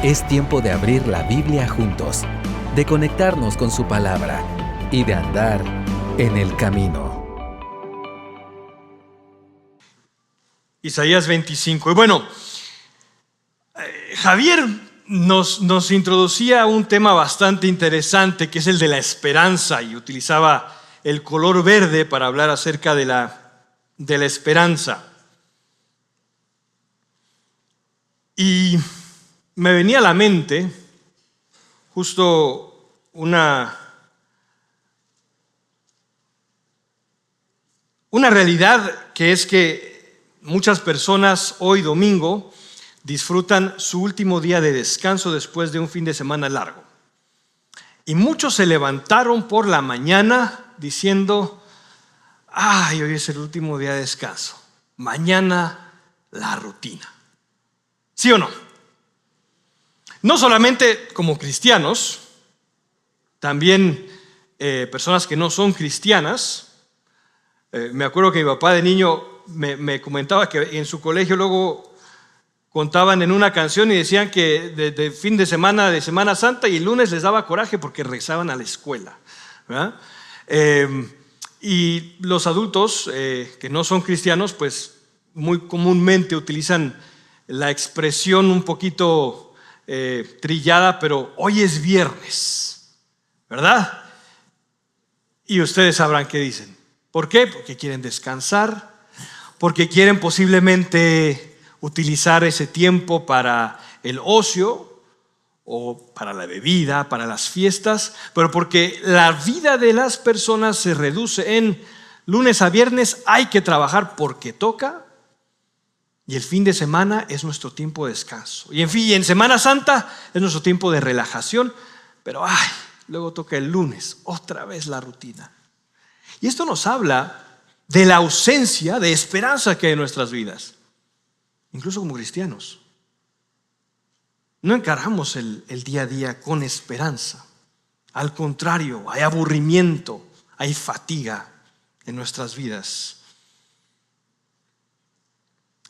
Es tiempo de abrir la Biblia juntos, de conectarnos con su palabra y de andar en el camino. Isaías 25. Y bueno, Javier nos introducía a un tema bastante interesante, que es el de la esperanza, y utilizaba el color verde para hablar acerca de la esperanza. Y me venía a la mente justo una realidad, que es que muchas personas hoy domingo disfrutan su último día de descanso después de un fin de semana largo. Y muchos se levantaron por la mañana diciendo: hoy es el último día de descanso, mañana la rutina. ¿Sí o no? No solamente como cristianos, también personas que no son cristianas. Me acuerdo que mi papá de niño me comentaba que en su colegio luego contaban en una canción y decían que de fin de Semana Santa, y el lunes les daba coraje porque regresaban a la escuela, ¿verdad? Y los adultos que no son cristianos, pues muy comúnmente utilizan la expresión un poquito trillada, pero hoy es viernes, ¿verdad? Y ustedes sabrán qué dicen. ¿Por qué? Porque quieren descansar, porque quieren posiblemente utilizar ese tiempo para el ocio o para la bebida, para las fiestas, pero porque la vida de las personas se reduce en lunes a viernes hay que trabajar porque toca, y el fin de semana es nuestro tiempo de descanso. Y en Semana Santa es nuestro tiempo de relajación, pero luego toca el lunes, otra vez la rutina. Y esto nos habla de la ausencia de esperanza que hay en nuestras vidas, incluso como cristianos. No encaramos el día a día con esperanza. Al contrario, hay aburrimiento, hay fatiga en nuestras vidas.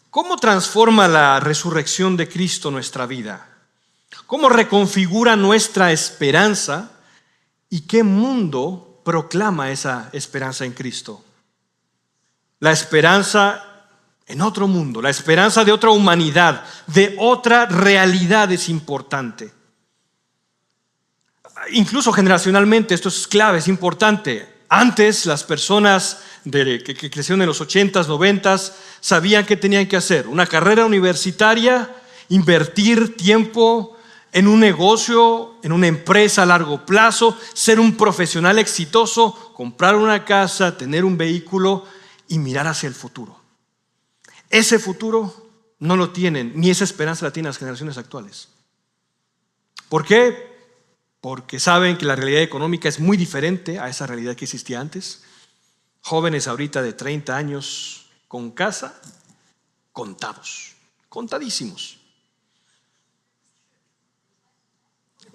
¿Cómo transforma la resurrección de Cristo nuestra vida? ¿Cómo reconfigura nuestra esperanza? ¿Y qué mundo proclama esa esperanza en Cristo? La esperanza en otro mundo, la esperanza de otra humanidad, de otra realidad es importante. Incluso generacionalmente esto es clave, es importante. Antes las personas que crecieron en los 80s, 90s sabían qué tenían que hacer: una carrera universitaria, invertir tiempo en un negocio, en una empresa a largo plazo, ser un profesional exitoso, comprar una casa, tener un vehículo y mirar hacia el futuro. Ese futuro no lo tienen, ni esa esperanza la tienen las generaciones actuales. ¿Por qué? Porque saben que la realidad económica es muy diferente a esa realidad que existía antes. Jóvenes ahorita de 30 años con casa, contadísimos.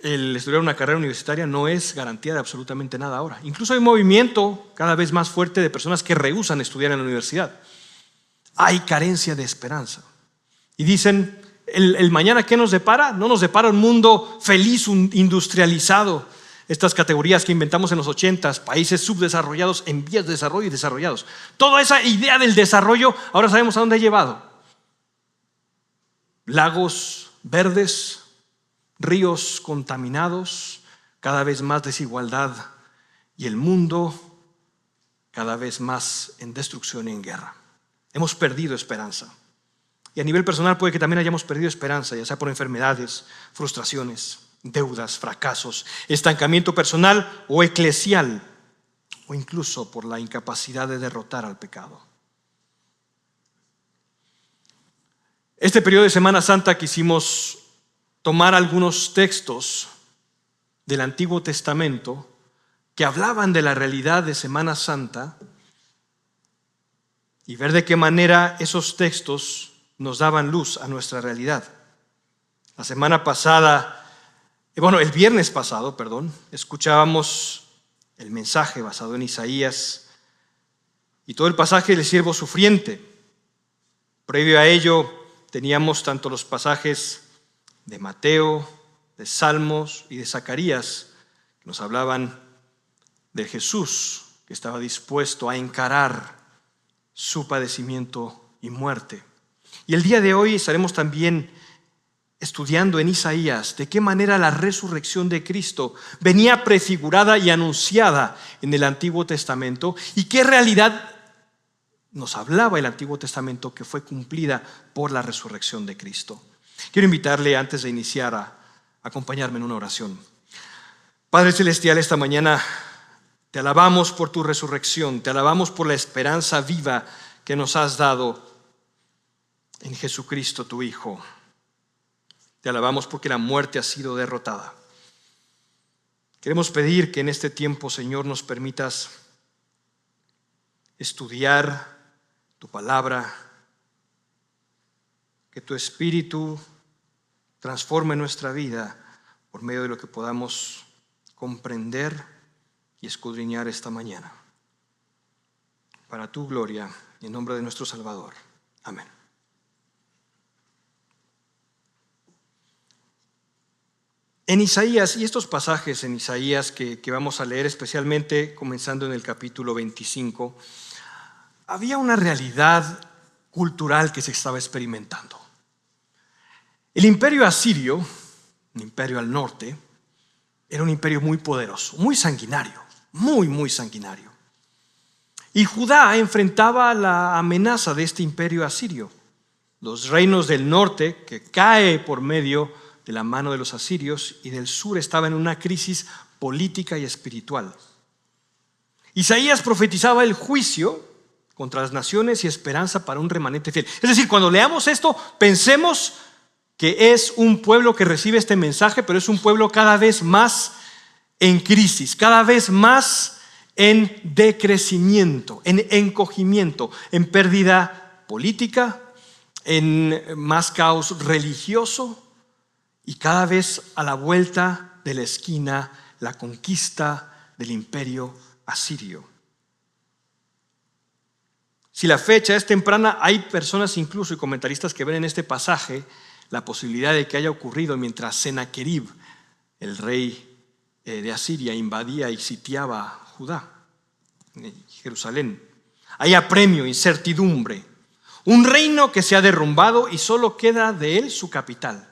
El estudiar una carrera universitaria no es garantía de absolutamente nada ahora. Incluso hay un movimiento cada vez más fuerte de personas que rehúsan estudiar en la universidad. Hay carencia de esperanza. Y dicen: ¿el mañana qué nos depara? No nos depara un mundo feliz, industrializado. Estas categorías que inventamos en los 80s, países subdesarrollados, en vías de desarrollo y desarrollados. Toda esa idea del desarrollo, ahora sabemos a dónde ha llevado. Lagos verdes, ríos contaminados, cada vez más desigualdad, y el mundo cada vez más en destrucción y en guerra. Hemos perdido esperanza. Y a nivel personal puede que también hayamos perdido esperanza, ya sea por enfermedades, frustraciones, deudas, fracasos, estancamiento personal o eclesial, o incluso por la incapacidad de derrotar al pecado. Este periodo de Semana Santa quisimos tomar algunos textos del Antiguo Testamento que hablaban de la realidad de Semana Santa y ver de qué manera esos textos nos daban luz a nuestra realidad. El viernes pasado, escuchábamos el mensaje basado en Isaías y todo el pasaje del siervo sufriente. Previo a ello teníamos tanto los pasajes de Mateo, de Salmos y de Zacarías, que nos hablaban de Jesús, que estaba dispuesto a encarar su padecimiento y muerte. Y el día de hoy estaremos también estudiando en Isaías de qué manera la resurrección de Cristo venía prefigurada y anunciada en el Antiguo Testamento y qué realidad nos hablaba el Antiguo Testamento que fue cumplida por la resurrección de Cristo. Quiero invitarle, antes de iniciar, a acompañarme en una oración. Padre Celestial, esta mañana te alabamos por tu resurrección, te alabamos por la esperanza viva que nos has dado en Jesucristo tu Hijo. Te alabamos porque la muerte ha sido derrotada. Queremos pedir que en este tiempo, Señor, nos permitas estudiar tu palabra, que tu Espíritu transforme nuestra vida por medio de lo que podamos comprender y escudriñar esta mañana. Para tu gloria y en nombre de nuestro Salvador. Amén. En Isaías, y estos pasajes en Isaías que vamos a leer, especialmente comenzando en el capítulo 25, había una realidad cultural que se estaba experimentando. El imperio asirio, un imperio al norte, era un imperio muy poderoso, muy sanguinario, muy sanguinario. Y Judá enfrentaba la amenaza de este imperio asirio. Los reinos del norte, que cae por medio de la mano de los asirios, y del sur estaba en una crisis política y espiritual. Isaías profetizaba el juicio contra las naciones y esperanza para un remanente fiel. Es decir, cuando leamos esto, pensemos que es un pueblo que recibe este mensaje, pero es un pueblo cada vez más en crisis, cada vez más en decrecimiento, en encogimiento, en pérdida política, en más caos religioso y cada vez a la vuelta de la esquina la conquista del imperio asirio. Si la fecha es temprana, hay personas incluso y comentaristas que ven en este pasaje la posibilidad de que haya ocurrido mientras Sennacherib, el rey de Asiria, invadía y sitiaba Judá, Jerusalén. Hay apremio, incertidumbre. Un reino que se ha derrumbado y solo queda de él su capital.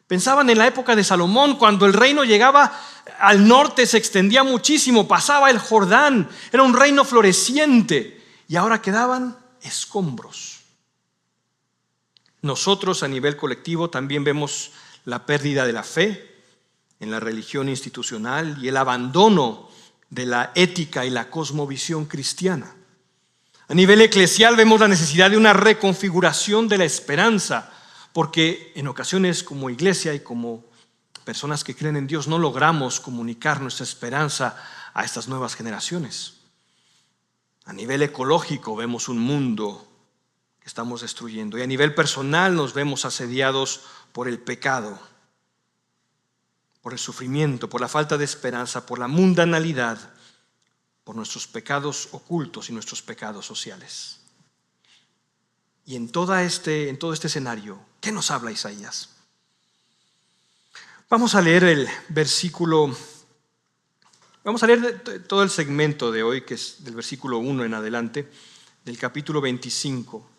Pensaban en la época de Salomón, cuando el reino llegaba al norte, se extendía muchísimo, pasaba el Jordán, era un reino floreciente y ahora quedaban escombros. Nosotros a nivel colectivo también vemos la pérdida de la fe en la religión institucional y el abandono de la ética y la cosmovisión cristiana. A nivel eclesial vemos la necesidad de una reconfiguración de la esperanza, porque en ocasiones como iglesia y como personas que creen en Dios no logramos comunicar nuestra esperanza a estas nuevas generaciones. A nivel ecológico vemos un mundo que estamos destruyendo y a nivel personal nos vemos asediados por el pecado, por el sufrimiento, por la falta de esperanza, por la mundanalidad, por nuestros pecados ocultos y nuestros pecados sociales. Y en todo este escenario, ¿qué nos habla Isaías? Vamos a leer el versículo, vamos a leer todo el segmento de hoy, que es del versículo 1 en adelante, del capítulo 25.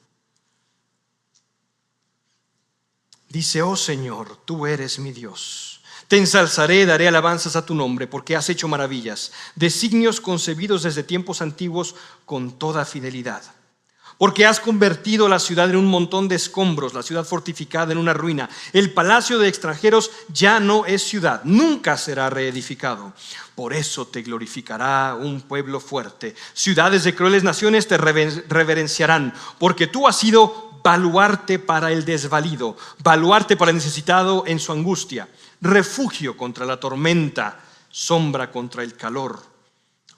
Dice: oh Señor, tú eres mi Dios. Te ensalzaré, daré alabanzas a tu nombre, porque has hecho maravillas, designios concebidos desde tiempos antiguos con toda fidelidad. Porque has convertido la ciudad en un montón de escombros, la ciudad fortificada en una ruina. El palacio de extranjeros ya no es ciudad, nunca será reedificado. Por eso te glorificará un pueblo fuerte. Ciudades de crueles naciones te reverenciarán, porque tú has sido baluarte para el desvalido, baluarte para el necesitado en su angustia, refugio contra la tormenta, sombra contra el calor.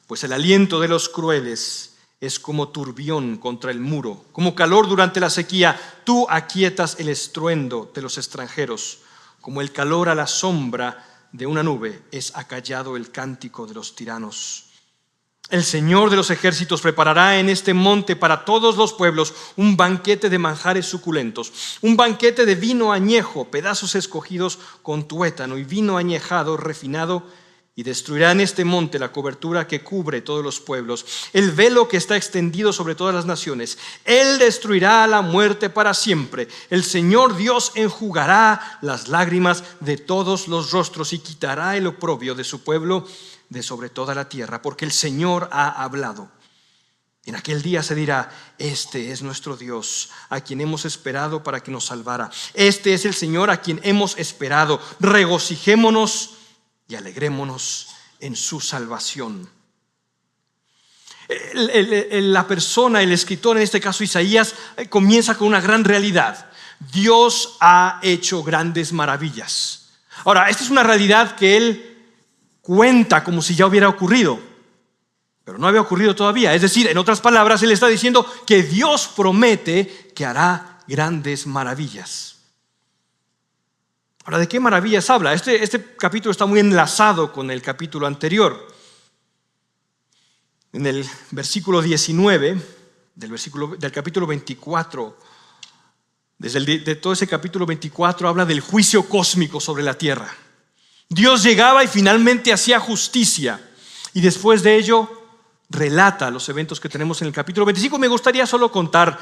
Pues el aliento de los crueles es como turbión contra el muro, como calor durante la sequía. Tú aquietas el estruendo de los extranjeros, como el calor a la sombra de una nube es acallado el cántico de los tiranos. El Señor de los ejércitos preparará en este monte para todos los pueblos un banquete de manjares suculentos, un banquete de vino añejo, pedazos escogidos con tuétano y vino añejado refinado, y destruirá en este monte la cobertura que cubre todos los pueblos, el velo que está extendido sobre todas las naciones. Él destruirá la muerte para siempre. El Señor Dios enjugará las lágrimas de todos los rostros y quitará el oprobio de su pueblo de sobre toda la tierra, porque el Señor ha hablado. En aquel día se dirá: este es nuestro Dios, a quien hemos esperado para que nos salvara. Este es el Señor a quien hemos esperado. Regocijémonos y alegrémonos en su salvación. La persona, el escritor, en este caso Isaías, comienza con una gran realidad. Dios ha hecho grandes maravillas. Ahora, esta es una realidad que él cuenta como si ya hubiera ocurrido, pero no había ocurrido todavía. Es decir, en otras palabras, él está diciendo que Dios promete que hará grandes maravillas. Ahora, ¿de qué maravillas habla? Este capítulo está muy enlazado con el capítulo anterior. En el versículo 19 del capítulo 24, de todo ese capítulo 24 habla del juicio cósmico sobre la tierra. Dios llegaba y finalmente hacía justicia, y después de ello relata los eventos que tenemos en el capítulo 25. Me gustaría solo contar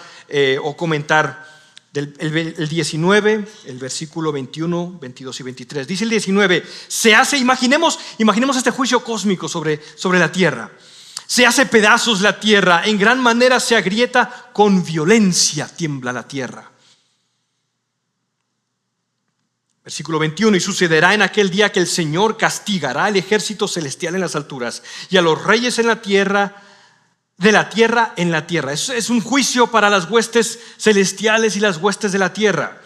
o comentar el 19, el versículo 21, 22 y 23. Dice el 19: imaginemos este juicio cósmico sobre la tierra. Se hace pedazos la tierra, en gran manera se agrieta, con violencia tiembla la tierra. Versículo 21: y sucederá en aquel día que el Señor castigará al ejército celestial en las alturas y a los reyes de la tierra en la tierra. Es un juicio para las huestes celestiales y las huestes de la tierra.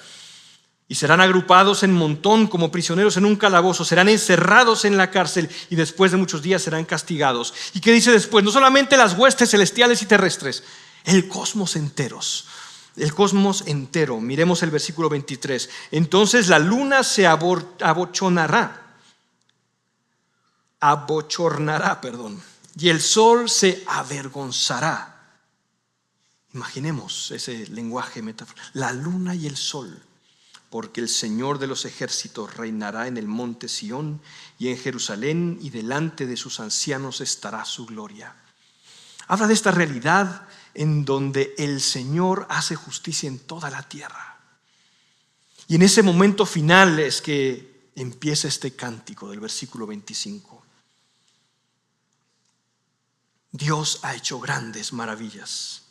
Y serán agrupados en montón como prisioneros en un calabozo, serán encerrados en la cárcel y después de muchos días serán castigados. ¿Y qué dice después? No solamente las huestes celestiales y terrestres, el cosmos entero. Miremos el versículo 23. Entonces la luna se abochornará, y el sol se avergonzará. Imaginemos ese lenguaje metafórico. La luna y el sol, porque el Señor de los ejércitos reinará en el monte Sión y en Jerusalén, y delante de sus ancianos estará su gloria. Habla de esta realidad en donde el Señor hace justicia en toda la tierra. Y en ese momento final es que empieza este cántico del versículo 25. Dios ha hecho grandes maravillas.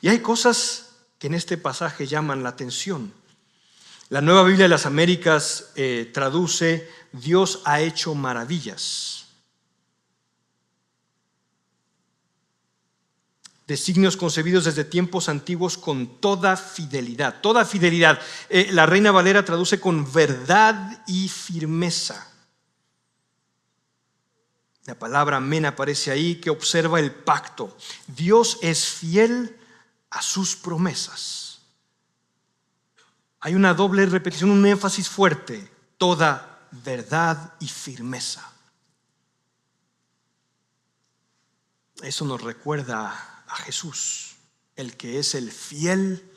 Y hay cosas que en este pasaje llaman la atención. La Nueva Biblia de las Américas traduce: Dios ha hecho maravillas. Designios concebidos desde tiempos antiguos con toda fidelidad. Toda fidelidad. La Reina Valera traduce con verdad y firmeza. La palabra amén aparece ahí, que observa el pacto. Dios es fiel a sus promesas. Hay una doble repetición, un énfasis fuerte. Toda verdad y firmeza. Eso nos recuerda a Jesús, el que es el fiel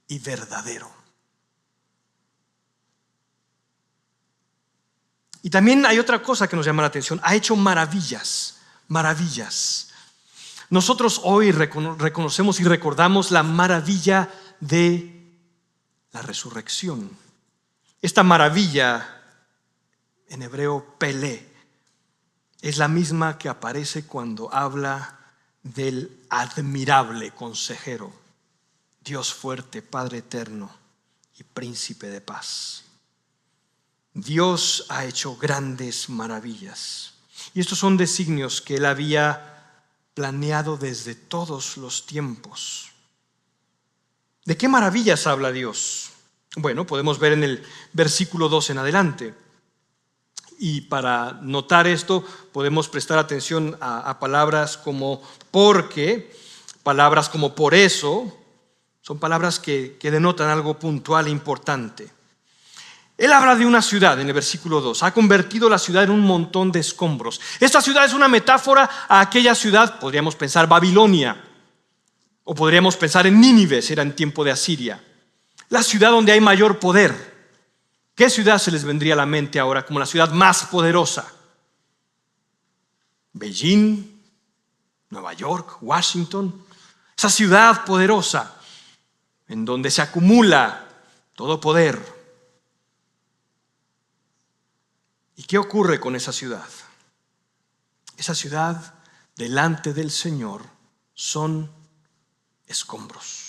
y verdadero. Y también hay otra cosa que nos llama la atención: ha hecho maravillas. Nosotros hoy reconocemos y recordamos la maravilla de la resurrección. Esta maravilla, en hebreo pelé, es la misma que aparece cuando habla del admirable consejero, Dios fuerte, Padre eterno y príncipe de paz. Dios ha hecho grandes maravillas. Y estos son designios que Él había planeado desde todos los tiempos. ¿De qué maravillas habla Dios? Bueno, podemos ver en el versículo 2 en adelante. Y para notar esto, podemos prestar atención a palabras como porque, palabras como por eso. Son palabras que denotan algo puntual e importante. Él habla de una ciudad en el versículo 2. Ha convertido la ciudad en un montón de escombros. Esta ciudad es una metáfora a aquella ciudad, podríamos pensar Babilonia, o podríamos pensar en Nínive, era en tiempo de Asiria. La ciudad donde hay mayor poder. ¿Qué ciudad se les vendría a la mente ahora como la ciudad más poderosa? Beijing, Nueva York, Washington. Esa ciudad poderosa en donde se acumula todo poder. ¿Y qué ocurre con esa ciudad? Esa ciudad delante del Señor son escombros.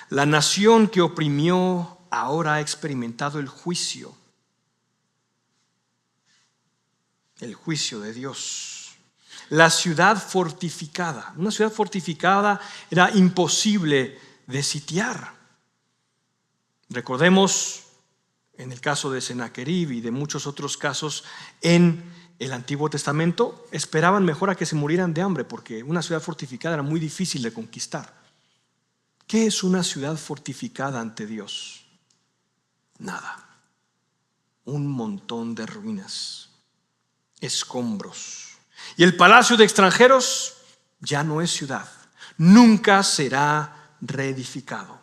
La nación que oprimió ahora ha experimentado el juicio de Dios. La ciudad fortificada. Una ciudad fortificada era imposible de sitiar. Recordemos en el caso de Sennacherib y de muchos otros casos en el Antiguo Testamento, esperaban mejor a que se murieran de hambre porque una ciudad fortificada era muy difícil de conquistar. ¿Qué es una ciudad fortificada ante Dios? Nada. Un montón de ruinas, escombros. Y el palacio de extranjeros ya no es ciudad. Nunca será reedificado.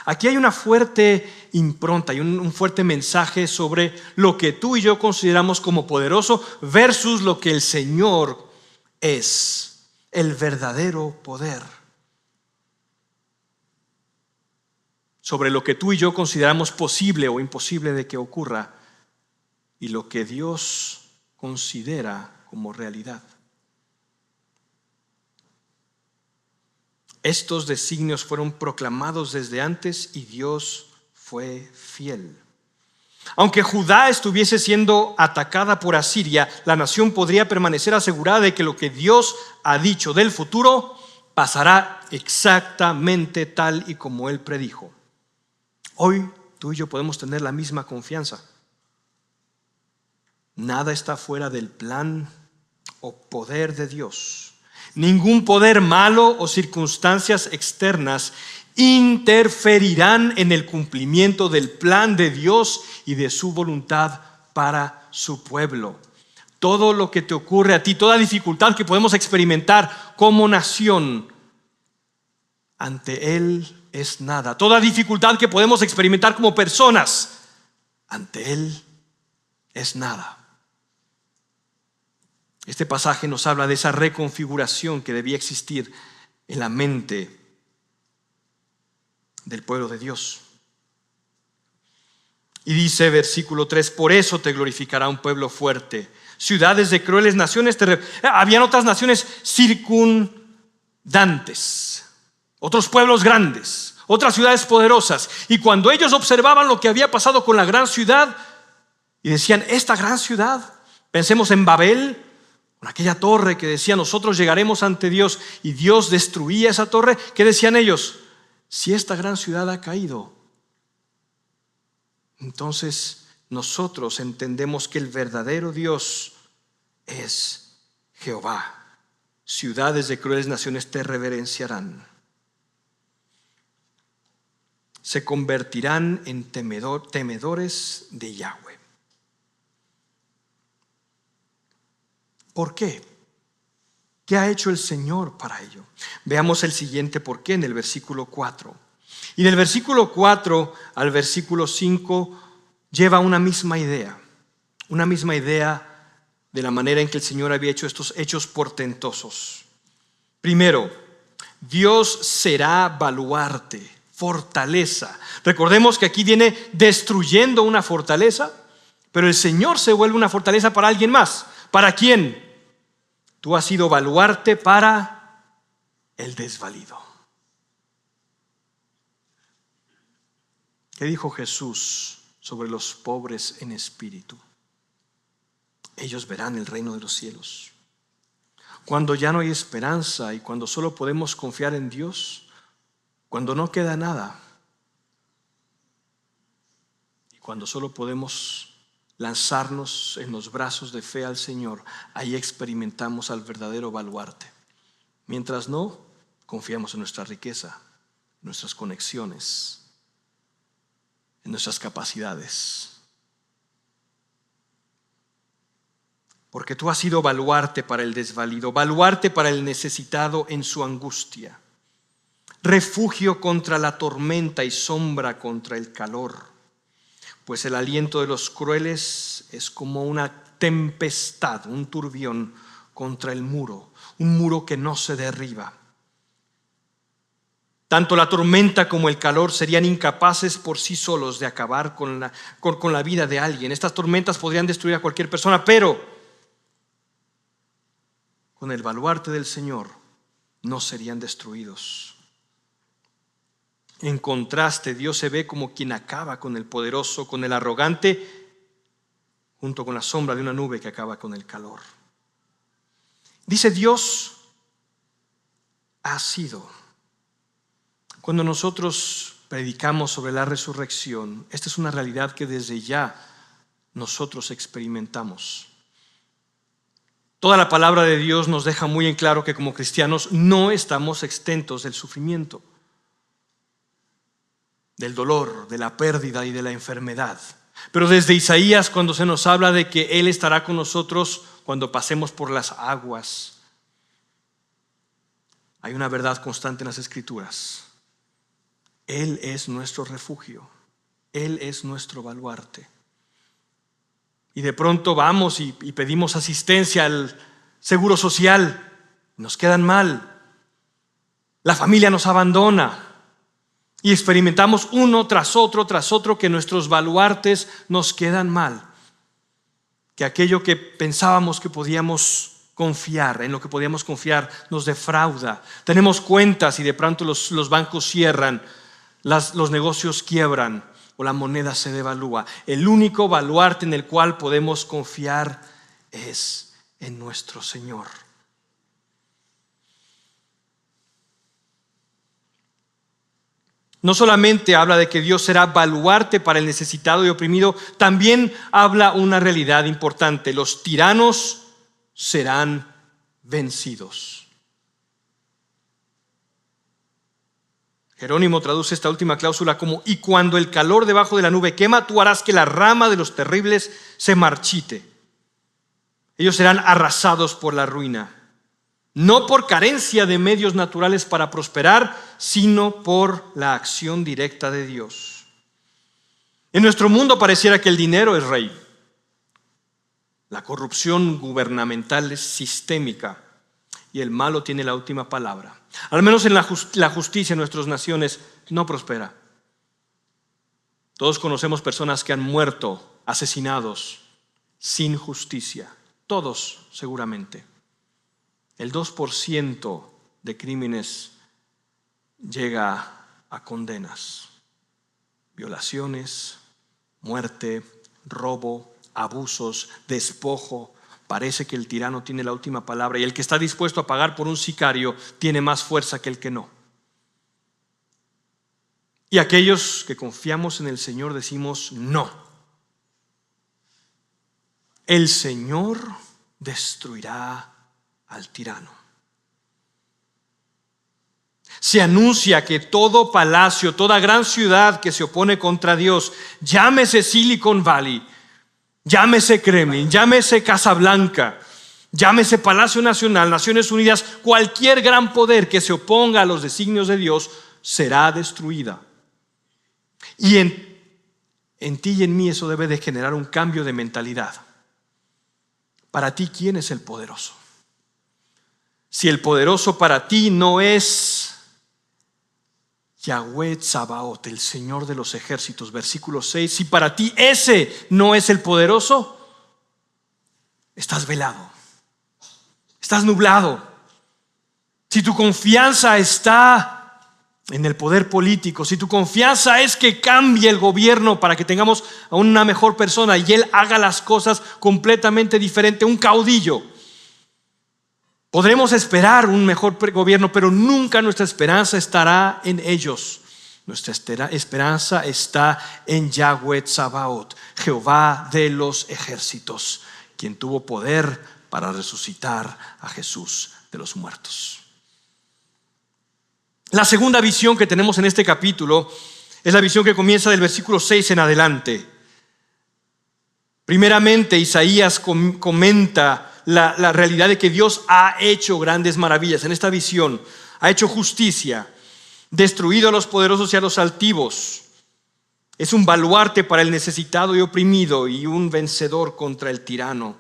Aquí hay una fuerte impronta y un fuerte mensaje sobre lo que tú y yo consideramos como poderoso versus lo que el Señor es, el verdadero poder. Sobre lo que tú y yo consideramos posible o imposible de que ocurra y lo que Dios considera como realidad. Estos designios fueron proclamados desde antes y Dios fue fiel. Aunque Judá estuviese siendo atacada por Asiria, la nación podría permanecer asegurada de que lo que Dios ha dicho del futuro pasará exactamente tal y como Él predijo. Hoy tú y yo podemos tener la misma confianza. Nada está fuera del plan o poder de Dios. Ningún poder malo o circunstancias externas interferirán en el cumplimiento del plan de Dios y de su voluntad para su pueblo. Todo lo que te ocurre a ti, toda dificultad que podemos experimentar como nación, ante Él es nada. Toda dificultad que podemos experimentar como personas, ante Él es nada. Este pasaje nos habla de esa reconfiguración que debía existir en la mente del pueblo de Dios. Y dice versículo 3: por eso te glorificará un pueblo fuerte. Ciudades de crueles naciones habían otras naciones circundantes, otros pueblos grandes, otras ciudades poderosas. Y cuando ellos observaban lo que había pasado con la gran ciudad y decían, esta gran ciudad, pensemos en Babel, con aquella torre que decía nosotros llegaremos ante Dios, y Dios destruía esa torre. ¿Qué decían ellos? Si esta gran ciudad ha caído, entonces nosotros entendemos que el verdadero Dios es Jehová. Ciudades de crueles naciones te reverenciarán. Se convertirán en temedores de Yahweh. ¿Por qué? ¿Qué ha hecho el Señor para ello? Veamos el siguiente por qué en el versículo 4. Y del versículo 4 al versículo 5 lleva una misma idea de la manera en que el Señor había hecho estos hechos portentosos. Primero, Dios será baluarte, fortaleza. Recordemos que aquí viene destruyendo una fortaleza, pero el Señor se vuelve una fortaleza para alguien más. ¿Para quién? Tú has sido baluarte para el desvalido. ¿Qué dijo Jesús sobre los pobres en espíritu? Ellos verán el reino de los cielos. Cuando ya no hay esperanza y cuando solo podemos confiar en Dios, cuando no queda nada y cuando solo podemos lanzarnos en los brazos de fe al Señor, ahí experimentamos al verdadero baluarte. Mientras no, confiamos en nuestra riqueza, nuestras conexiones, en nuestras capacidades. Porque tú has sido baluarte para el desvalido, baluarte para el necesitado en su angustia, refugio contra la tormenta y sombra contra el calor. Pues el aliento de los crueles es como una tempestad, un turbión contra el muro, un muro que no se derriba. Tanto la tormenta como el calor serían incapaces por sí solos de acabar con la vida de alguien. Estas tormentas podrían destruir a cualquier persona, pero con el baluarte del Señor no serían destruidos. En contraste, Dios se ve como quien acaba con el poderoso, con el arrogante, junto con la sombra de una nube que acaba con el calor. Dice Dios, ha sido. Cuando nosotros predicamos sobre la resurrección, esta es una realidad que desde ya nosotros experimentamos. Toda la palabra de Dios nos deja muy en claro que como cristianos no estamos exentos del sufrimiento, del dolor, de la pérdida y de la enfermedad. Pero desde Isaías, cuando se nos habla de que Él estará con nosotros cuando pasemos por las aguas, hay una verdad constante en las Escrituras. Él es nuestro refugio, Él es nuestro baluarte. Y de pronto vamos y pedimos asistencia al seguro social, nos quedan mal, la familia nos abandona y experimentamos uno tras otro que nuestros baluartes nos quedan mal, que aquello que pensábamos que podíamos confiar, en lo que podíamos confiar, nos defrauda. Tenemos cuentas y de pronto los bancos cierran, los negocios quiebran o la moneda se devalúa. El único baluarte en el cual podemos confiar es en nuestro Señor. No solamente habla de que Dios será baluarte para el necesitado y oprimido, también habla una realidad importante: los tiranos serán vencidos. Jerónimo traduce esta última cláusula como: y cuando el calor debajo de la nube quema, tú harás que la rama de los terribles se marchite. Ellos serán arrasados por la ruina, no por carencia de medios naturales para prosperar, sino por la acción directa de Dios. En nuestro mundo pareciera que el dinero es rey. La corrupción gubernamental es sistémica y el malo tiene la última palabra. Al menos en la justicia en nuestras naciones no prospera. Todos conocemos personas que han muerto asesinados sin justicia. Todos seguramente. El 2% de crímenes llega a condenas. Violaciones, muerte, robo, abusos, despojo. Parece que el tirano tiene la última palabra y el que está dispuesto a pagar por un sicario tiene más fuerza que el que no. Y aquellos que confiamos en el Señor decimos no. El Señor destruirá al tirano. Se anuncia que todo palacio, toda gran ciudad que se opone contra Dios, llámese Silicon Valley, llámese Kremlin, llámese Casa Blanca, llámese Palacio Nacional, Naciones Unidas, cualquier gran poder que se oponga a los designios de Dios será destruida. Y en ti y en mí eso debe de generar un cambio de mentalidad. Para ti, ¿quién es el poderoso? Si el poderoso para ti no es Yahweh Tsabaot, el Señor de los ejércitos, versículo 6, si para ti ese no es el poderoso, estás velado, estás nublado. Si tu confianza está en el poder político, si tu confianza es que cambie el gobierno para que tengamos a una mejor persona y él haga las cosas completamente diferente, un caudillo, podremos esperar un mejor gobierno, pero nunca nuestra esperanza estará en ellos. Nuestra esperanza está en Yahweh Tsabaot, Jehová de los ejércitos, quien tuvo poder para resucitar a Jesús de los muertos. La segunda visión que tenemos en este capítulo Es la visión que comienza del versículo 6 en adelante. Primeramente, Isaías comenta la realidad de que Dios ha hecho grandes maravillas en esta visión. Ha hecho justicia, destruido a los poderosos y a los altivos. Es un baluarte para el necesitado y oprimido y un vencedor contra el tirano.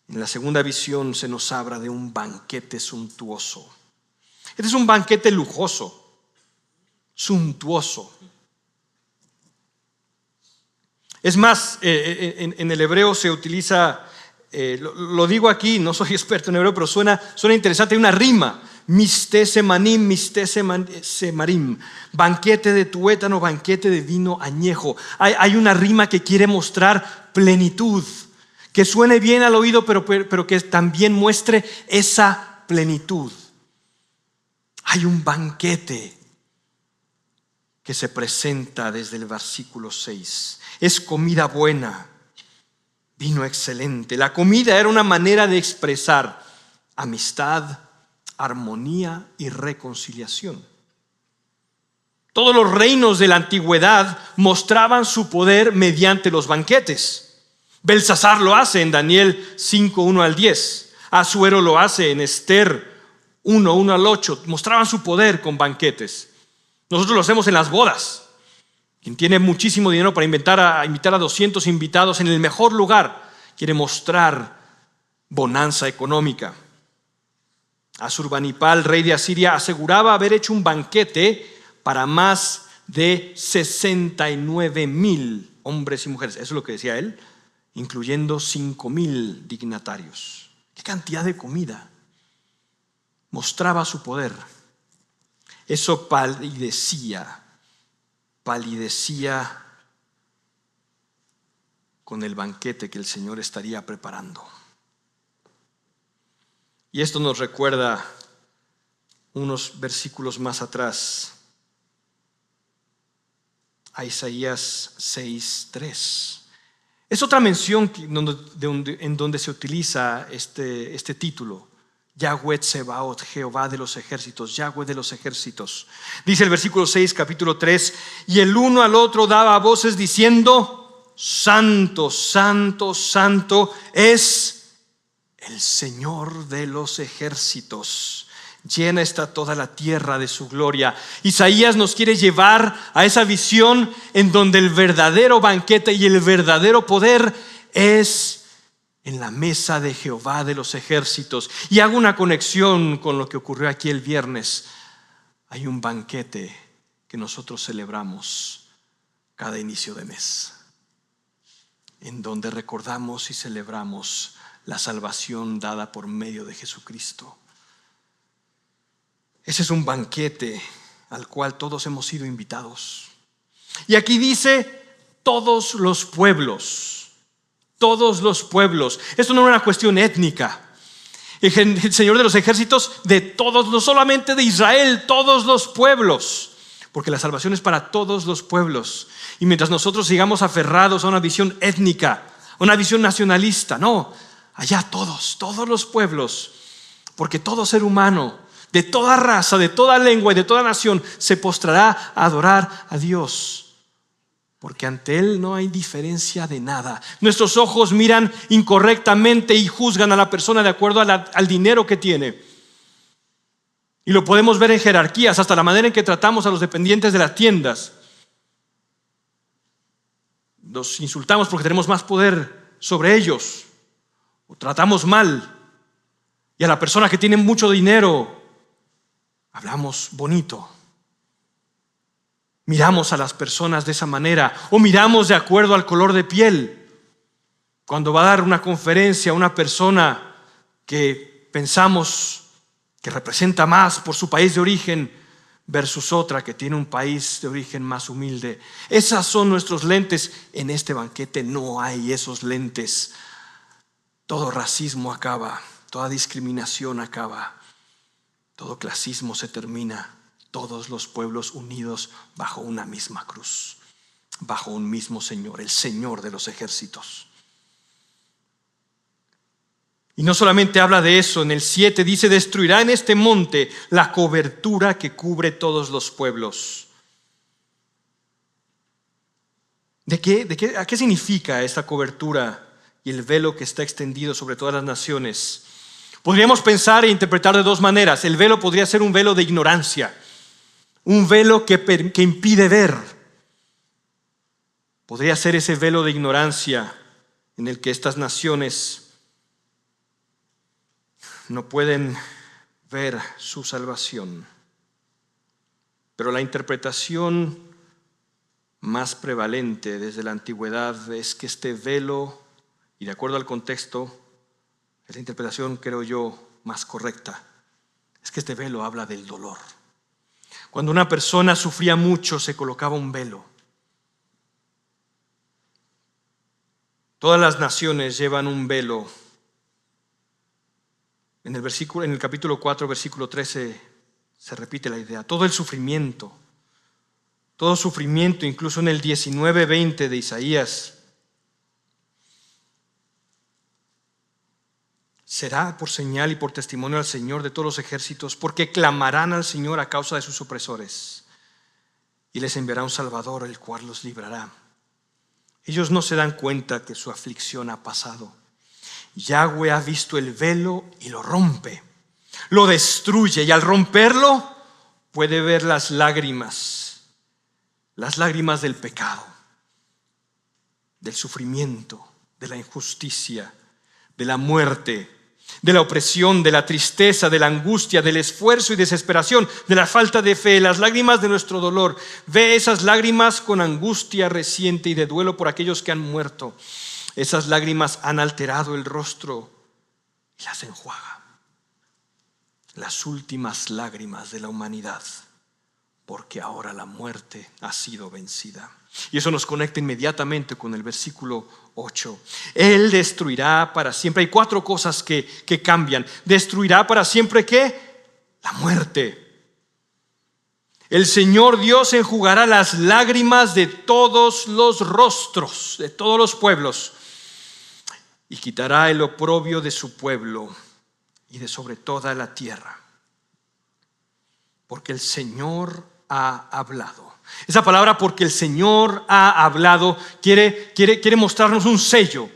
En la segunda visión se nos habla de un banquete suntuoso. Este es un banquete lujoso, suntuoso. Es más, en el hebreo se utiliza, lo digo aquí, no soy experto en hebreo, pero suena interesante, hay una rima. Miste semanim, banquete de tuétano, banquete de vino añejo. Hay una rima que quiere mostrar plenitud, que suene bien al oído, pero que también muestre esa plenitud. Hay un banquete que se presenta desde el versículo 6. Es comida buena, vino excelente. La comida era una manera de expresar amistad, armonía y reconciliación. Todos los reinos de la antigüedad mostraban su poder mediante los banquetes. Belsasar lo hace en Daniel 5:1 al 10. Asuero lo hace en Esther 1:1 al 8. Mostraban su poder con banquetes. Nosotros lo hacemos en las bodas. Quien tiene muchísimo dinero para invitar a 200 invitados en el mejor lugar quiere mostrar bonanza económica. Asurbanipal, rey de Asiria, aseguraba haber hecho un banquete para más de 69,000 hombres y mujeres. Eso es lo que decía él, incluyendo 5,000 dignatarios. ¡Qué cantidad de comida! Mostraba su poder. Eso palidecía con el banquete que el Señor estaría preparando. Y esto nos recuerda unos versículos más atrás a Isaías 6:3. Es otra mención en donde se utiliza este título. Yahweh Tsebaot, Jehová de los ejércitos, Yahweh de los ejércitos. Dice el versículo 6, capítulo 3, y el uno al otro daba voces diciendo: Santo, santo, santo es el Señor de los ejércitos. Llena está toda la tierra de su gloria. Isaías nos quiere llevar a esa visión en donde el verdadero banquete y el verdadero poder es en la mesa de Jehová de los ejércitos. Y hago una conexión con lo que ocurrió aquí el viernes. Hay un banquete que nosotros celebramos cada inicio de mes, en donde recordamos y celebramos la salvación dada por medio de Jesucristo. Ese es un banquete al cual todos hemos sido invitados. Y aquí dice todos los pueblos. Todos los pueblos. Esto no es una cuestión étnica. El Señor de los ejércitos de todos, no solamente de Israel, todos los pueblos. Porque la salvación es para todos los pueblos. Y mientras nosotros sigamos aferrados a una visión étnica, a una visión nacionalista, no, allá todos los pueblos. Porque todo ser humano, de toda raza, de toda lengua y de toda nación, se postrará a adorar a Dios. Porque ante Él no hay diferencia de nada. Nuestros ojos miran incorrectamente y juzgan a la persona de acuerdo al dinero que tiene. Y lo podemos ver en jerarquías, hasta la manera en que tratamos a los dependientes de las tiendas. Los insultamos porque tenemos más poder sobre ellos. O tratamos mal. Y a la persona que tiene mucho dinero hablamos bonito. Miramos a las personas de esa manera, o miramos de acuerdo al color de piel. Cuando va a dar una conferencia a una persona que pensamos que representa más por su país de origen versus otra que tiene un país de origen más humilde. Esas son nuestros lentes. En este banquete no hay esos lentes. Todo racismo acaba, toda discriminación acaba, todo clasismo se termina. Todos los pueblos unidos bajo una misma cruz, bajo un mismo Señor, el Señor de los ejércitos. Y no solamente habla de eso, en el 7 dice: destruirá en este monte la cobertura que cubre todos los pueblos. ¿A qué significa esta cobertura y el velo que está extendido sobre todas las naciones? Podríamos pensar e interpretar de dos maneras. El velo podría ser un velo de ignorancia, un velo que impide ver. Podría ser ese velo de ignorancia en el que estas naciones no pueden ver su salvación. Pero la interpretación más prevalente desde la antigüedad es que este velo, y de acuerdo al contexto, es la interpretación, creo yo, más correcta, es que este velo habla del dolor. Cuando una persona sufría mucho, se colocaba un velo. Todas las naciones llevan un velo. En el capítulo 4, versículo 13, se repite la idea. Todo sufrimiento, incluso en el 19:20 de Isaías, será por señal y por testimonio al Señor de todos los ejércitos, porque clamarán al Señor a causa de sus opresores, y les enviará un Salvador, el cual los librará. Ellos no se dan cuenta que su aflicción ha pasado. Yahweh ha visto el velo y lo rompe, lo destruye, y al romperlo puede ver las lágrimas del pecado, del sufrimiento, de la injusticia, de la muerte, de la opresión, de la tristeza, de la angustia, del esfuerzo y desesperación, de la falta de fe, las lágrimas de nuestro dolor. Ve esas lágrimas con angustia reciente y de duelo por aquellos que han muerto. Esas lágrimas han alterado el rostro y las enjuaga. Las últimas lágrimas de la humanidad, porque ahora la muerte ha sido vencida. Y eso nos conecta inmediatamente con el versículo 8. Él destruirá para siempre. Hay 4 cosas que cambian. Destruirá para siempre, ¿qué? La muerte. El Señor Dios enjugará las lágrimas de todos los rostros, de todos los pueblos, y quitará el oprobio de su pueblo y de sobre toda la tierra. Porque el Señor ha hablado. Esa palabra, porque el Señor ha hablado, quiere mostrarnos un sello.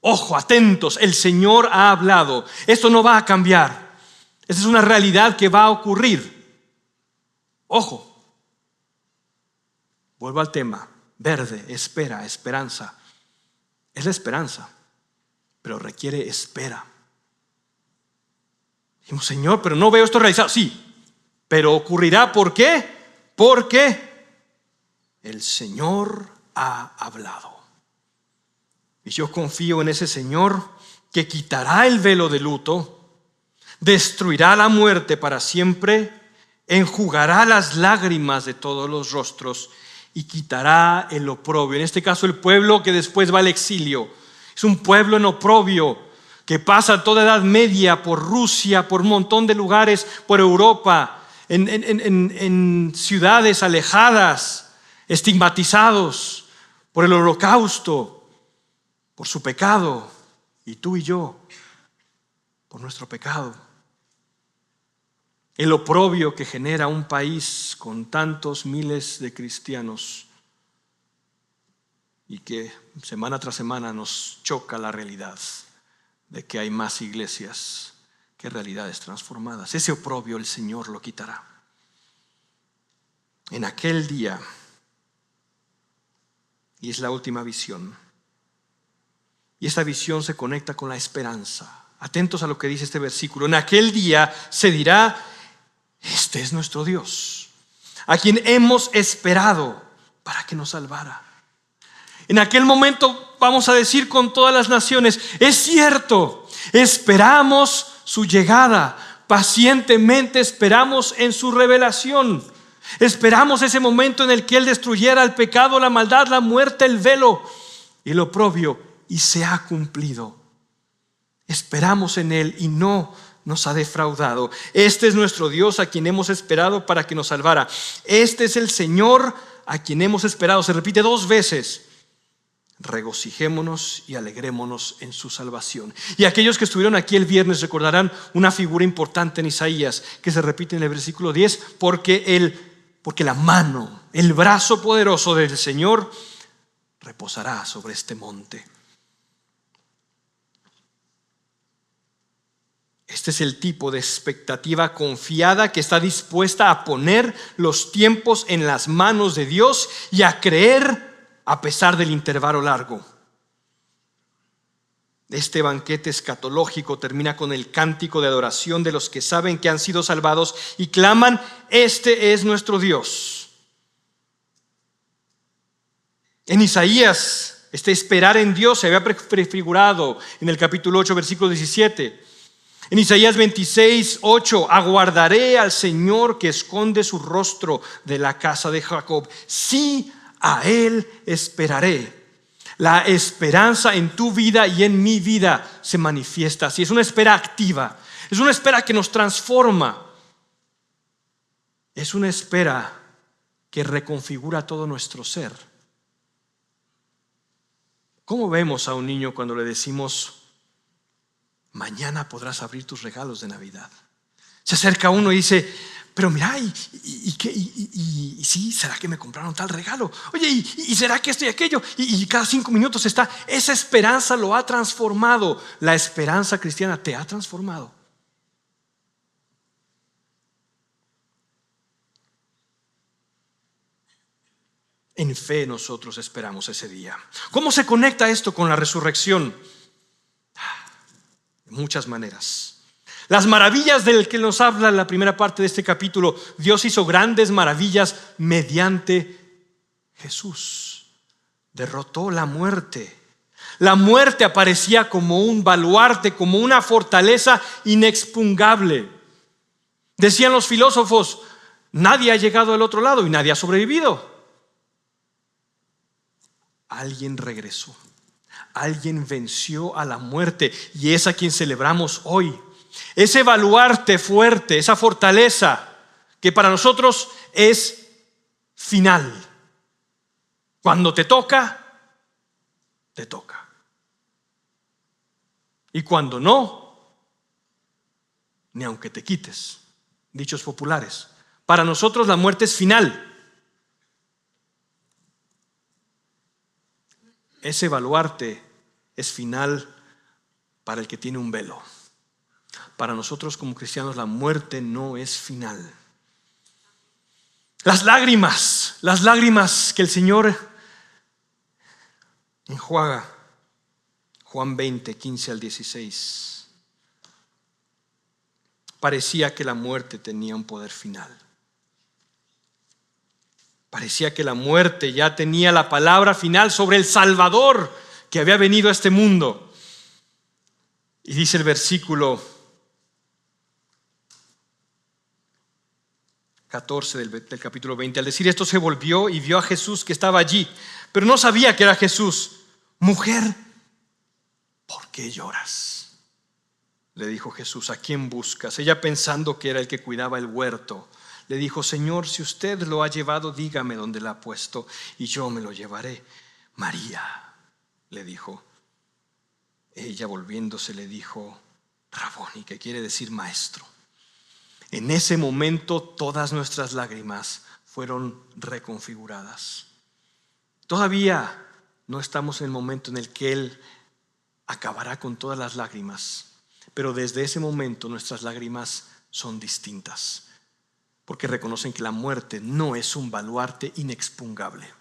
Ojo, atentos, el Señor ha hablado. Esto no va a cambiar. Esta es una realidad que va a ocurrir. Ojo. Vuelvo al tema. Verde, espera, esperanza. Es la esperanza, pero requiere espera. Dijimos, Señor, pero no veo esto realizado. Sí, pero ocurrirá. ¿Por qué? Porque el Señor ha hablado. Y yo confío en ese Señor que quitará el velo de luto, destruirá la muerte para siempre, enjugará las lágrimas de todos los rostros y quitará el oprobio. En este caso, el pueblo que después va al exilio. Es un pueblo en oprobio que pasa toda Edad Media por Rusia, por un montón de lugares, por Europa, en ciudades alejadas, estigmatizados por el holocausto, por su pecado, y tú y yo, por nuestro pecado. El oprobio que genera un país con tantos miles de cristianos y que semana tras semana nos choca la realidad de que hay más iglesias que realidades transformadas. Ese oprobio el Señor lo quitará. En aquel día, y es la última visión, y esta visión se conecta con la esperanza. Atentos a lo que dice este versículo. En aquel día se dirá: este es nuestro Dios, a quien hemos esperado para que nos salvara. En aquel momento vamos a decir con todas las naciones: es cierto, esperamos su llegada, pacientemente esperamos en su revelación. Esperamos ese momento en el que Él destruyera el pecado, la maldad, la muerte, el velo y el oprobio, y se ha cumplido. Esperamos en Él y no nos ha defraudado. Este es nuestro Dios, a quien hemos esperado para que nos salvara. Este es el Señor a quien hemos esperado. Se repite 2 veces. Regocijémonos y alegrémonos en su salvación. Y aquellos que estuvieron aquí el viernes recordarán una figura importante en Isaías que se repite en el versículo 10, porque la mano, el brazo poderoso del Señor reposará sobre este monte. Este es el tipo de expectativa confiada que está dispuesta a poner los tiempos en las manos de Dios y a creer a pesar del intervalo largo. Este banquete escatológico termina con el cántico de adoración de los que saben que han sido salvados y claman: este es nuestro Dios. En Isaías, este esperar en Dios se había prefigurado en el capítulo 8, versículo 17. En Isaías 26, 8, aguardaré al Señor que esconde su rostro de la casa de Jacob. Sí, a Él esperaré. La esperanza en tu vida y en mi vida se manifiesta así. Es una espera activa. Es una espera que nos transforma. Es una espera que reconfigura todo nuestro ser. ¿Cómo vemos a un niño cuando le decimos: mañana podrás abrir tus regalos de Navidad? Se acerca uno y dice: pero mira, ¿y sí? ¿Será que me compraron tal regalo? Oye, ¿y será que esto y aquello? Y cada 5 minutos está. Esa esperanza lo ha transformado. La esperanza cristiana te ha transformado. En fe nosotros esperamos ese día. ¿Cómo se conecta esto con la resurrección? De muchas maneras. Las maravillas del que nos habla en la primera parte de este capítulo: Dios hizo grandes maravillas mediante Jesús. Derrotó la muerte. La muerte aparecía como un baluarte, como una fortaleza inexpugnable. Decían los filósofos: nadie ha llegado al otro lado y nadie ha sobrevivido. Alguien regresó. Alguien venció a la muerte, y es a quien celebramos hoy. Ese baluarte fuerte, esa fortaleza que para nosotros es final. Cuando te toca, te toca. Y cuando no, ni aunque te quites. Dichos populares. Para nosotros la muerte es final. Ese baluarte es final para el que tiene un velo. Para nosotros como cristianos la muerte no es final. Las lágrimas que el Señor enjuaga. Juan 20, 15 al 16. Parecía que la muerte tenía un poder final. Parecía que la muerte ya tenía la palabra final sobre el Salvador que había venido a este mundo. Y dice el versículo 14 del capítulo 20. Al decir esto se volvió y vio a Jesús que estaba allí, pero no sabía que era Jesús. Mujer, ¿por qué lloras? Le dijo Jesús: ¿a quién buscas? Ella, pensando que era el que cuidaba el huerto, le dijo: Señor, si usted lo ha llevado, dígame dónde lo ha puesto y yo me lo llevaré. María, le dijo. Ella, volviéndose, le dijo: Raboni, que quiere decir maestro. En ese momento todas nuestras lágrimas fueron reconfiguradas. Todavía no estamos en el momento en el que Él acabará con todas las lágrimas, pero desde ese momento nuestras lágrimas son distintas, porque reconocen que la muerte no es un baluarte inexpugnable.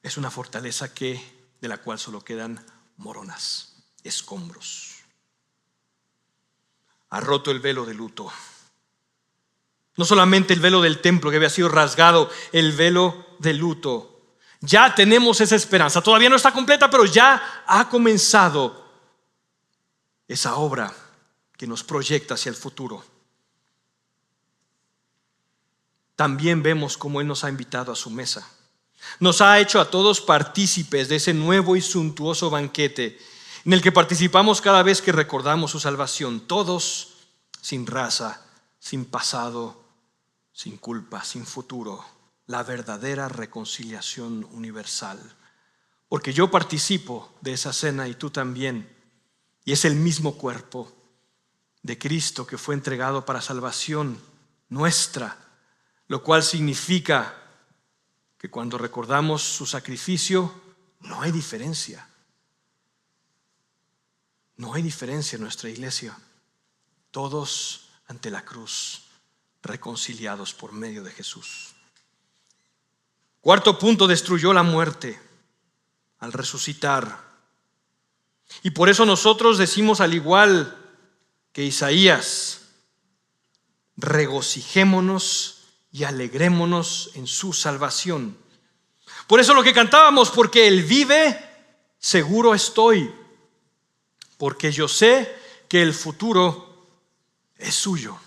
Es una fortaleza de la cual solo quedan moronas, escombros. Ha roto el velo de luto. No solamente el velo del templo que había sido rasgado, el velo de luto. Ya tenemos esa esperanza. Todavía no está completa, pero ya ha comenzado esa obra que nos proyecta hacia el futuro. También vemos cómo Él nos ha invitado a su mesa. Nos ha hecho a todos partícipes de ese nuevo y suntuoso banquete en el que participamos cada vez que recordamos su salvación. Todos sin raza, sin pasado, sin culpa, sin futuro. La verdadera reconciliación universal. Porque yo participo de esa cena y tú también. Y es el mismo cuerpo de Cristo que fue entregado para salvación nuestra, lo cual significa que cuando recordamos su sacrificio, no hay diferencia. No hay diferencia en nuestra iglesia. Todos ante la cruz, reconciliados por medio de Jesús. Cuarto punto, destruyó la muerte al resucitar. Y por eso nosotros decimos, al igual que Isaías, regocijémonos y alegrémonos en su salvación. Por eso lo que cantábamos, porque Él vive, seguro estoy, porque yo sé que el futuro es suyo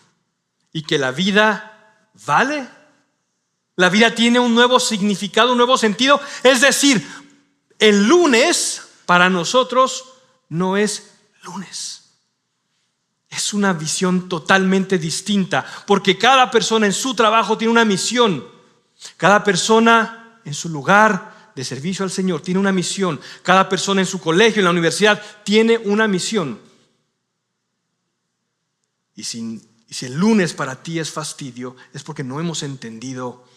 y que la vida vale. La vida tiene un nuevo significado, un nuevo sentido. Es decir, el lunes para nosotros no es lunes. Es una visión totalmente distinta, porque cada persona en su trabajo tiene una misión. Cada persona en su lugar de servicio al Señor tiene una misión. Cada persona en su colegio, en la universidad, tiene una misión. Y si el lunes para ti es fastidio, es porque no hemos entendido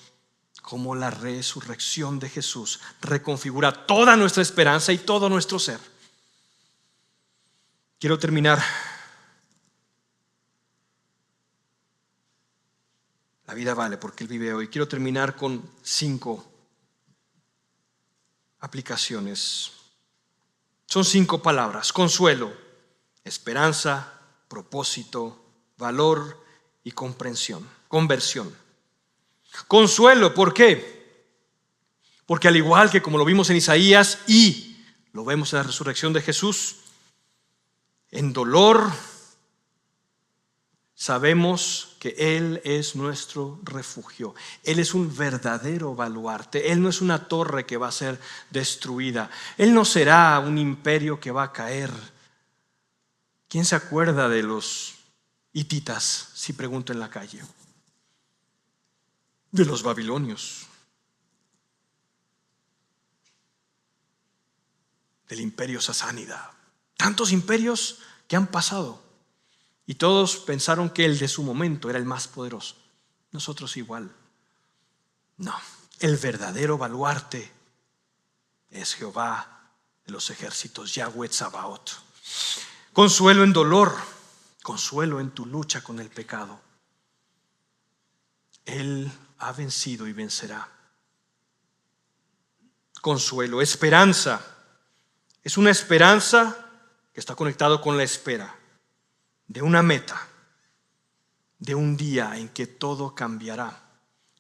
cómo la resurrección de Jesús reconfigura toda nuestra esperanza y todo nuestro ser. Quiero terminar. La vida vale porque Él vive hoy. Quiero terminar con 5 aplicaciones. Son 5 palabras: consuelo, esperanza, propósito, valor y conversión. Consuelo, ¿por qué? Porque al igual que como lo vimos en Isaías y lo vemos en la resurrección de Jesús, en dolor sabemos que Él es nuestro refugio. Él es un verdadero baluarte. Él no es una torre que va a ser destruida. Él no será un imperio que va a caer. ¿Quién se acuerda de los hititas? Si pregunto en la calle. De los babilonios. Del imperio sasánida. Tantos imperios que han pasado. Y todos pensaron que el de su momento era el más poderoso. Nosotros igual. No, el verdadero baluarte es Jehová de los ejércitos, Yahweh Tsabaot. Consuelo en dolor, consuelo en tu lucha con el pecado. Él ha vencido y vencerá. Consuelo, esperanza. Es una esperanza que está conectado con la espera de una meta, de un día en que todo cambiará.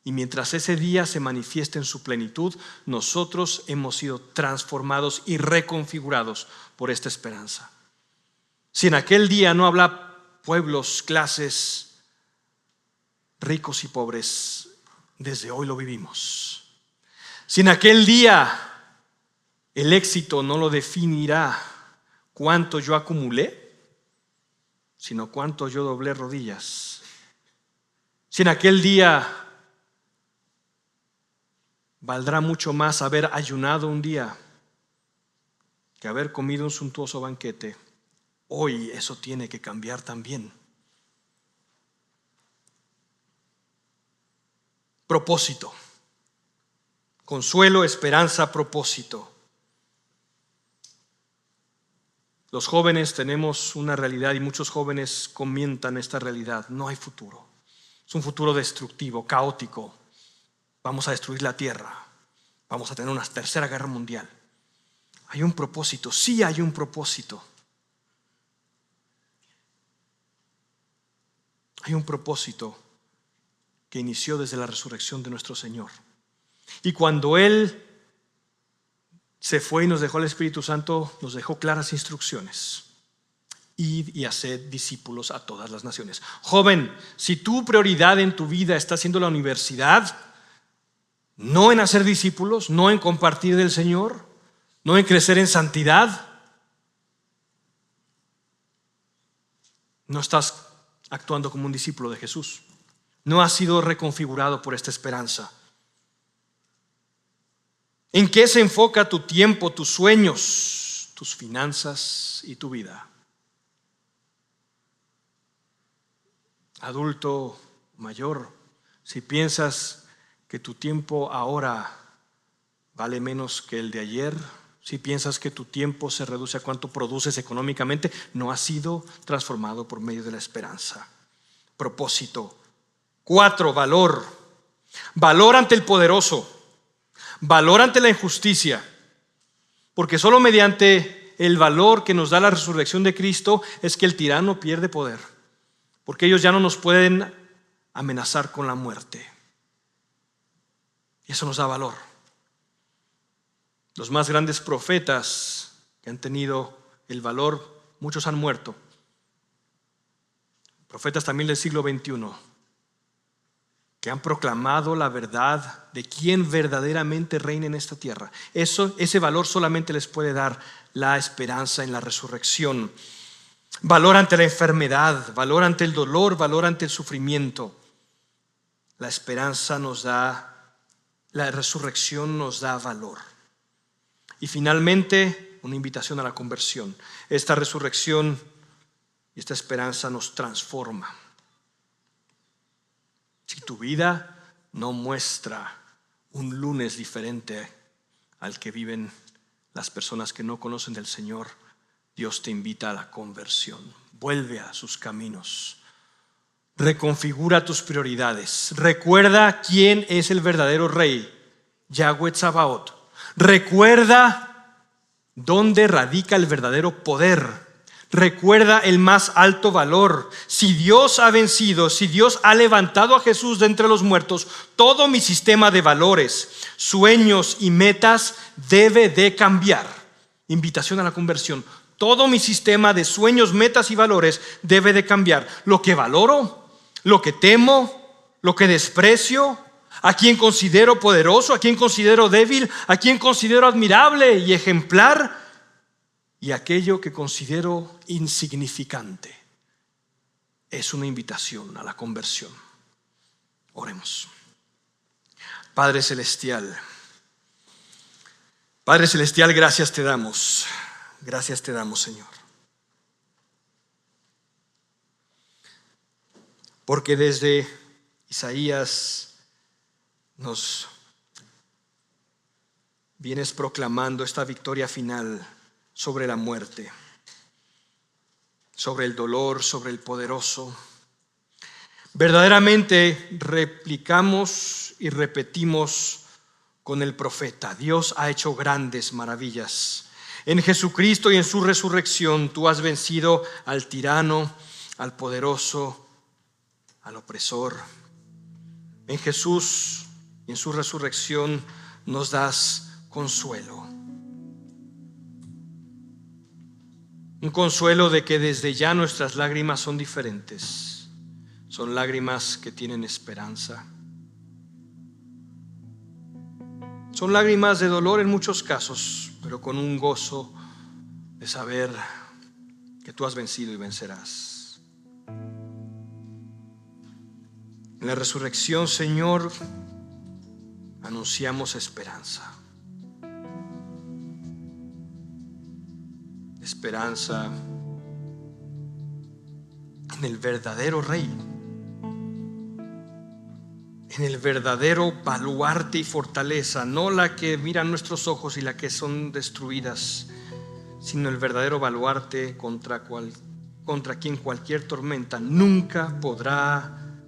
Y mientras ese día se manifieste en su plenitud, nosotros hemos sido transformados y reconfigurados por esta esperanza. Si en aquel día no habrá pueblos, clases, ricos y pobres, desde hoy lo vivimos. Si en aquel día el éxito no lo definirá cuánto yo acumulé, sino cuánto yo doblé rodillas. Si en aquel día valdrá mucho más haber ayunado un día que haber comido un suntuoso banquete, hoy eso tiene que cambiar también. Propósito. Consuelo, esperanza, propósito. Los jóvenes tenemos una realidad y muchos jóvenes comentan esta realidad. No hay futuro. Es un futuro destructivo, caótico. Vamos a destruir la tierra. Vamos a tener una tercera guerra mundial. Hay un propósito, sí hay un propósito. Hay un propósito que inició desde la resurrección de nuestro Señor. Y cuando Él se fue y nos dejó el Espíritu Santo, nos dejó claras instrucciones. Id y haced discípulos a todas las naciones. Joven, si tu prioridad en tu vida está siendo la universidad, no en hacer discípulos, no en compartir del Señor, no en crecer en santidad, no estás actuando como un discípulo de Jesús. No has sido reconfigurado por esta esperanza. ¿En qué se enfoca tu tiempo, tus sueños, tus finanzas y tu vida? Adulto mayor, si piensas que tu tiempo ahora vale menos que el de ayer. Si piensas que tu tiempo se reduce a cuánto produces económicamente, no has sido transformado por medio de la esperanza. Propósito. 4, valor. Valor ante el poderoso. Valor ante la injusticia. Porque solo mediante el valor que nos da la resurrección de Cristo es que el tirano pierde poder. Porque ellos ya no nos pueden amenazar con la muerte. Y eso nos da valor. Los más grandes profetas que han tenido el valor, muchos han muerto. Profetas también del siglo XXI, que han proclamado la verdad de quién verdaderamente reina en esta tierra. Ese valor solamente les puede dar la esperanza en la resurrección. Valor ante la enfermedad, valor ante el dolor, valor ante el sufrimiento. La esperanza nos da, la resurrección nos da valor. Y finalmente, una invitación a la conversión. Esta resurrección y esta esperanza nos transforma. Si tu vida no muestra un lunes diferente al que viven las personas que no conocen del Señor, Dios te invita a la conversión. Vuelve a sus caminos. Reconfigura tus prioridades. Recuerda quién es el verdadero rey, Yahweh Tsabaoth. Recuerda dónde radica el verdadero poder. Recuerda el más alto valor. Si Dios ha vencido, si Dios ha levantado a Jesús de entre los muertos, todo mi sistema de valores, sueños y metas debe de cambiar. Invitación a la conversión. Todo mi sistema de sueños, metas y valores debe de cambiar. Lo que valoro, lo que temo, lo que desprecio, a quien considero poderoso, a quien considero débil, a quien considero admirable y ejemplar, y aquello que considero insignificante. Es una invitación a la conversión. Oremos. Padre Celestial, gracias te damos. Gracias te damos, Señor. Porque desde Isaías nos vienes proclamando esta victoria final sobre la muerte, sobre el dolor, sobre el poderoso. Verdaderamente replicamos y repetimos con el profeta: Dios ha hecho grandes maravillas. En Jesucristo y en su resurrección tú has vencido al tirano, al poderoso, al opresor. En Jesús y en su resurrección nos das consuelo. Un consuelo de que desde ya nuestras lágrimas son diferentes. Son lágrimas que tienen esperanza. Son lágrimas de dolor en muchos casos, pero con un gozo de saber que tú has vencido y vencerás. En la resurrección, Señor, anunciamos esperanza. Esperanza en el verdadero Rey, en el verdadero baluarte y fortaleza, no la que miran nuestros ojos y la que son destruidas, sino el verdadero baluarte contra quien cualquier tormenta nunca podrá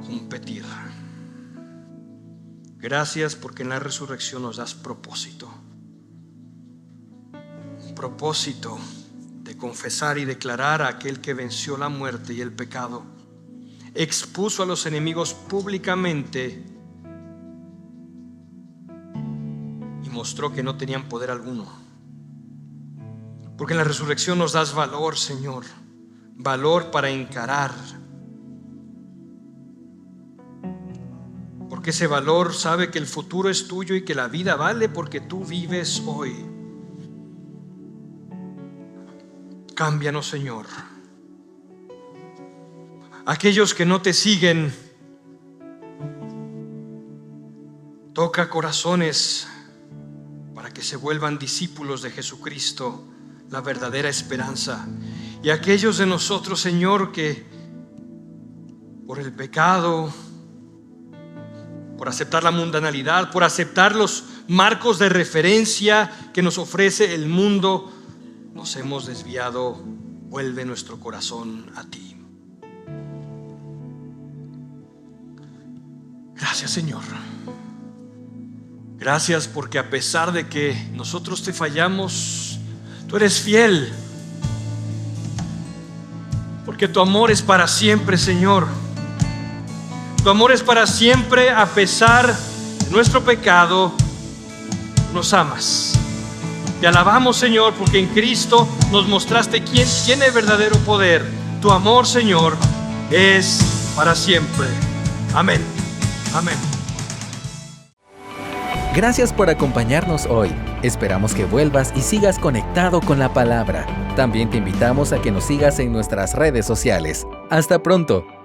competir. Gracias porque en la resurrección nos das propósito. Propósito de confesar y declarar a aquel que venció la muerte y el pecado, expuso a los enemigos públicamente y mostró que no tenían poder alguno. Porque en la resurrección nos das valor, Señor, valor para encarar. Porque ese valor sabe que el futuro es tuyo y que la vida vale porque tú vives hoy. Cámbianos, Señor. Aquellos que no te siguen, toca corazones para que se vuelvan discípulos de Jesucristo, la verdadera esperanza. Y aquellos de nosotros, Señor, que por el pecado por aceptar la mundanalidad, por aceptar los marcos de referencia que nos ofrece el mundo, nos hemos desviado. Vuelve nuestro corazón a ti. Gracias, Señor. Gracias porque a pesar de que nosotros te fallamos, tú eres fiel. Porque tu amor es para siempre, Señor. Tu amor es para siempre. A pesar de nuestro pecado, nos amas. Te alabamos, Señor, porque en Cristo nos mostraste quién tiene verdadero poder. Tu amor, Señor, es para siempre. Amén. Amén. Gracias por acompañarnos hoy. Esperamos que vuelvas y sigas conectado con la palabra. También te invitamos a que nos sigas en nuestras redes sociales. Hasta pronto.